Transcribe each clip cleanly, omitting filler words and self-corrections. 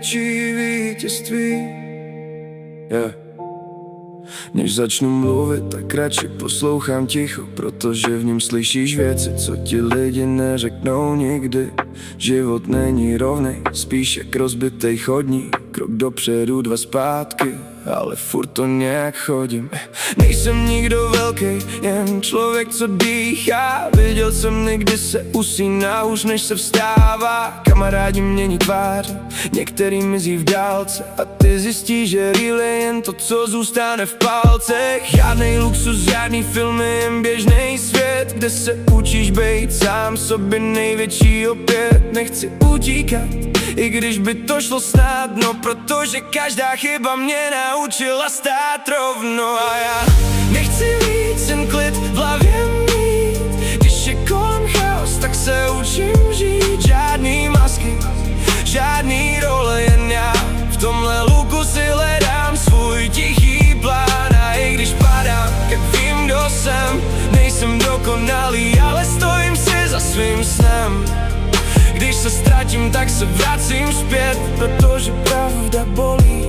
největší vítězství. Než začnu mluvit, tak radši poslouchám ticho, protože v něm slyšíš věci, co ti lidi neřeknou nikdy. Život není rovnej, spíš jak rozbitej chodník. Krok dopředu, dva zpátky, ale furt to nějak chodím. Nejsem nikdo velký, jen člověk, co dýchá. Viděl jsem někdy se usíná už než se vstává. Kamarádi mění tváře, některý mizí v dálce, a ty zjistíš, že real je jen to, co zůstane v palcech. Žádnej luxus, žádný filmy, jen běžnej svět, kde se učíš bejt sám sobě největší opět. Nechci utíkat, i když by to šlo snadno, protože každá chyba mě naučila stát rovno. A já nechci víc, jen klid v hlavě mít. Když je kolem chaos, tak se učím žít. Žádný masky, žádný role, jen já. V tomhle luku si hledám svůj tichý plán. A i když padám, tak vím, kdo jsem. Nejsem dokonalý, ale stojím si za svým snem. Když se ztratím, tak se vracím zpět, protože pravda bolí,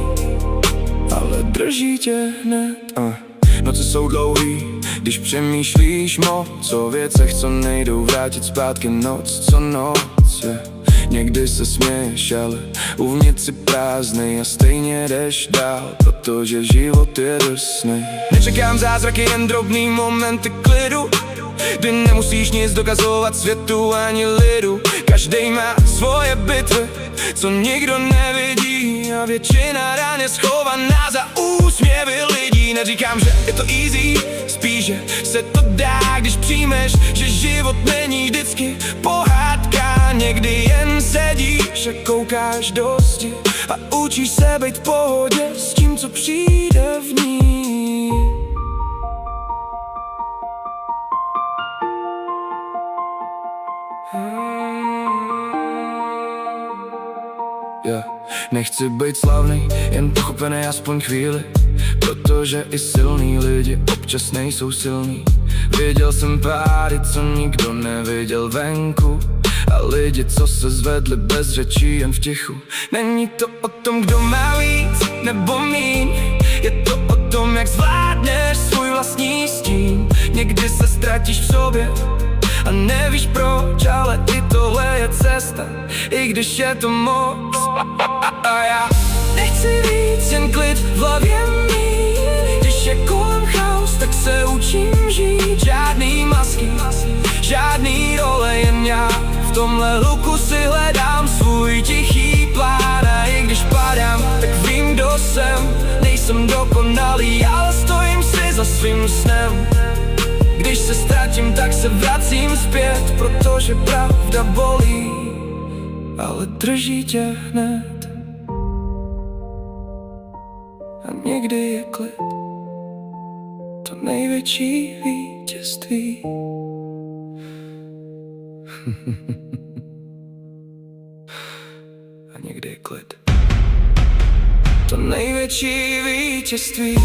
ale drží tě hned. Noci jsou dlouhý, když přemýšlíš moc o věcech, co nejdou vrátit zpátky. Noc co noc, někdy se směješ, ale uvnitř si prázdnej a stejně jdeš dál, protože život je drsnej. Nečekám zázraky, jen drobný momenty klidu, kdy nemusíš nic dokazovat světu ani lidu. Každej má svoje bitvy, co nikdo nevidí, a většina rán je schovaná za úsměvy lidí. Neříkám, že je to easy, spíš, že se to dá, když přijmeš, že život není vždycky pohádka. Někdy jen sedíš a koukáš do zdi a učíš se být v pohodě s tím, co přijde v ní. Nechci být slavný, jen pochopený aspoň chvíli, protože i silný lidi občas nejsou silný. Viděl jsem páry, co nikdo neviděl venku, a lidi, co se zvedli bez řečí, jen v tichu. Není to o tom, kdo má víc nebo míň, je to o tom, jak zvládneš svůj vlastní stín. Někdy se ztratíš v sobě a nevíš proč, ale i tohle je cesta, i když je to moc. A já nechci víc, jen klid v hlavě mít. Když je kolem chaos, tak se učím žít. Žádný masky, žádný role, jen já. V tomhle luku si hledám svůj tichý plán. A i když padám, tak vím, kdo jsem. Nejsem dokonalý, ale stojím si za svým snem. Když se ztratím, tak se vracím zpět, protože pravda bolí, ale drží tě hned. A někdy je klid to největší vítězství. A někdy je klid to největší vítězství.